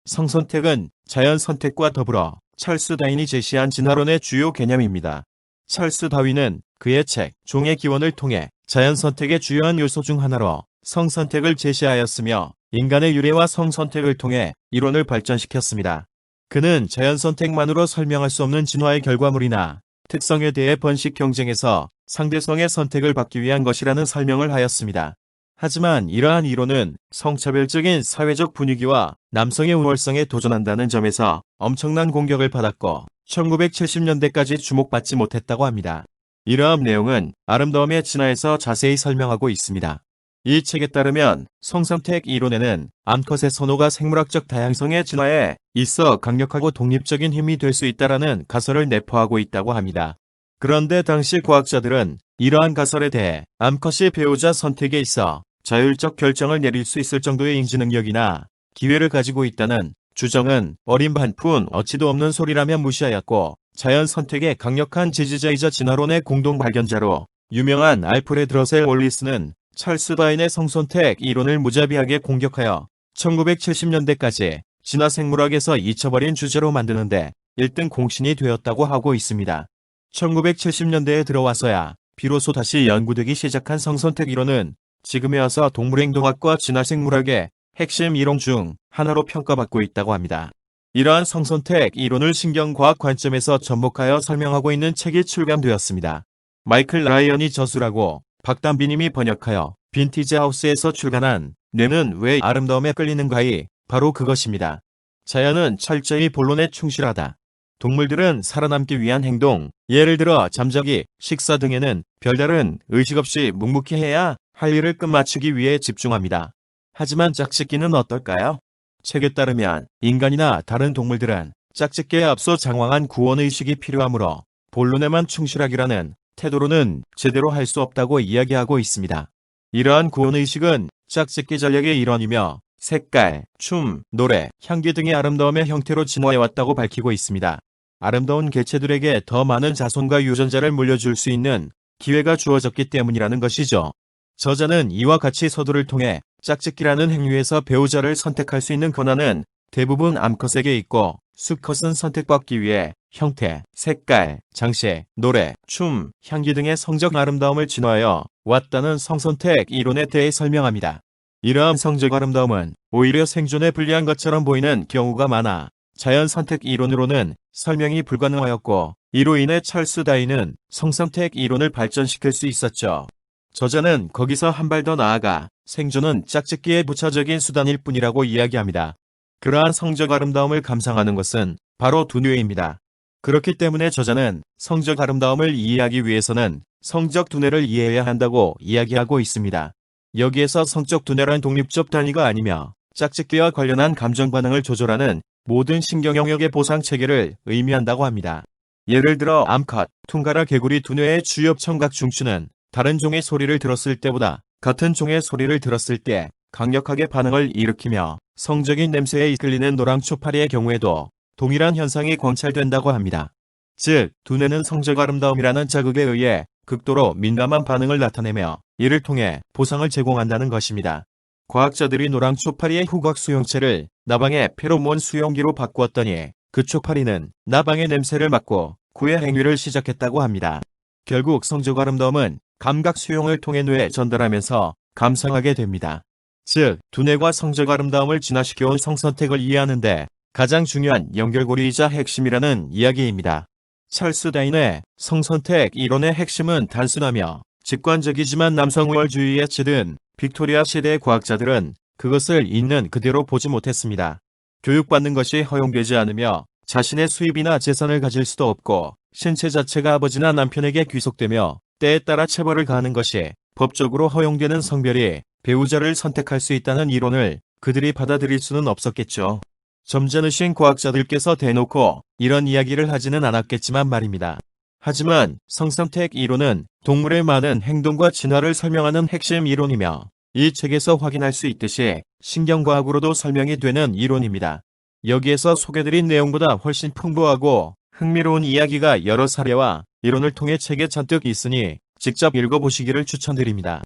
성선택은 자연선택과 더불어 찰스 다윈이 제시한 진화론의 주요 개념입니다. 찰스 다윈은 그의 책 종의 기원을 통해 자연선택의 주요한 요소 중 하나로 성선택을 제시하였으며 인간의 유래와 성선택을 통해 이론을 발전시켰습니다. 그는 자연선택만으로 설명할 수 없는 진화의 결과물이나 특성에 대해 번식 경쟁에서 상대성의 선택을 받기 위한 것이라는 설명을 하였습니다. 하지만 이러한 이론은 성차별적인 사회적 분위기와 남성의 우월성에 도전한다는 점에서 엄청난 공격을 받았고 1970년대까지 주목받지 못했다고 합니다. 이러한 내용은 아름다움의 진화에서 자세히 설명하고 있습니다. 이 책에 따르면 성선택 이론에는 암컷의 선호가 생물학적 다양성의 진화에 있어 강력하고 독립적인 힘이 될 수 있다라는 가설을 내포하고 있다고 합니다. 그런데 당시 과학자들은 이러한 가설에 대해 암컷이 배우자 선택에 있어 자율적 결정을 내릴 수 있을 정도의 인지 능력이나 기회를 가지고 있다는 주장은 어린 반푼 어치도 없는 소리라며 무시하였고, 자연 선택의 강력한 지지자이자 진화론의 공동 발견자로 유명한 알프레드 러셀 월리스는 찰스 다윈의 성선택 이론을 무자비하게 공격하여 1970년대까지 진화생물학에서 잊혀버린 주제로 만드는데 1등 공신이 되었다고 하고 있습니다. 1970년대에 들어와서야 비로소 다시 연구되기 시작한 성선택 이론은 지금에 와서 동물행동학과 진화생물학의 핵심 이론 중 하나로 평가받고 있다고 합니다. 이러한 성선택 이론을 신경과학 관점에서 접목하여 설명하고 있는 책이 출간되었습니다. 마이클 라이언이 저술하고 박담비님이 번역하여 빈티지 하우스에서 출간한 뇌는 왜 아름다움에 끌리는가이 바로 그것입니다. 자연은 철저히 본론에 충실하다. 동물들은 살아남기 위한 행동, 예를 들어 잠자기, 식사 등에는 별다른 의식 없이 묵묵히 해야 할 일을 끝마치기 위해 집중합니다. 하지만 짝짓기는 어떨까요? 책에 따르면 인간이나 다른 동물들은 짝짓기에 앞서 장황한 구원의식이 필요하므로 본론에만 충실하기라는 태도로는 제대로 할 수 없다고 이야기하고 있습니다. 이러한 구원의식은 짝짓기 전략의 일환이며 색깔, 춤, 노래, 향기 등의 아름다움의 형태로 진화해왔다고 밝히고 있습니다. 아름다운 개체들에게 더 많은 자손과 유전자를 물려줄 수 있는 기회가 주어졌기 때문이라는 것이죠. 저자는 이와 같이 서두를 통해 짝짓기라는 행위에서 배우자를 선택할 수 있는 권한은 대부분 암컷에게 있고, 수컷은 선택받기 위해 형태, 색깔, 장식, 노래, 춤, 향기 등의 성적 아름다움을 진화하여 왔다는 성선택 이론에 대해 설명합니다. 이러한 성적 아름다움은 오히려 생존에 불리한 것처럼 보이는 경우가 많아 자연 선택 이론으로는 설명이 불가능하였고, 이로 인해 찰스 다윈은 성선택 이론을 발전시킬 수 있었죠. 저자는 거기서 한 발 더 나아가 생존은 짝짓기의 부차적인 수단일 뿐이라고 이야기합니다. 그러한 성적 아름다움을 감상하는 것은 바로 두뇌입니다. 그렇기 때문에 저자는 성적 아름다움을 이해하기 위해서는 성적 두뇌를 이해해야 한다고 이야기하고 있습니다. 여기에서 성적 두뇌란 독립적 단위가 아니며 짝짓기와 관련한 감정 반응을 조절하는 모든 신경 영역의 보상 체계를 의미한다고 합니다. 예를 들어 암컷, 퉁가라 개구리 두뇌의 주요 청각 중추는 다른 종의 소리를 들었을 때보다 같은 종의 소리를 들었을 때 강력하게 반응을 일으키며, 성적인 냄새에 이끌리는 노랑 초파리의 경우에도 동일한 현상이 관찰된다고 합니다. 즉, 두뇌는 성적 아름다움이라는 자극에 의해 극도로 민감한 반응을 나타내며 이를 통해 보상을 제공한다는 것입니다. 과학자들이 노랑 초파리의 후각 수용체를 나방의 페로몬 수용기로 바꾸었더니 그 초파리는 나방의 냄새를 맡고 그의 행위를 시작했다고 합니다. 결국 성적 아름다움은 감각 수용을 통해 뇌에 전달하면서 감상하게 됩니다. 즉, 두뇌가 성적 아름다움을 진화시켜온 성선택을 이해하는데 가장 중요한 연결고리이자 핵심이라는 이야기입니다. 찰스 다윈의 성선택 이론의 핵심은 단순하며 직관적이지만 남성 우월주의에 치든 빅토리아 시대의 과학자들은 그것을 있는 그대로 보지 못했습니다. 교육받는 것이 허용되지 않으며 자신의 수입이나 재산을 가질 수도 없고, 신체 자체가 아버지나 남편에게 귀속되며 때에 따라 체벌을 가하는 것이 법적으로 허용되는 성별이 배우자를 선택할 수 있다는 이론을 그들이 받아들일 수는 없었겠죠. 점잖으신 과학자들께서 대놓고 이런 이야기를 하지는 않았겠지만 말입니다. 하지만 성선택 이론은 동물의 많은 행동과 진화를 설명하는 핵심 이론이며 이 책에서 확인할 수 있듯이 신경과학으로도 설명이 되는 이론입니다. 여기에서 소개드린 내용보다 훨씬 풍부하고 흥미로운 이야기가 여러 사례와 이론을 통해 책에 잔뜩 있으니 직접 읽어보시기를 추천드립니다.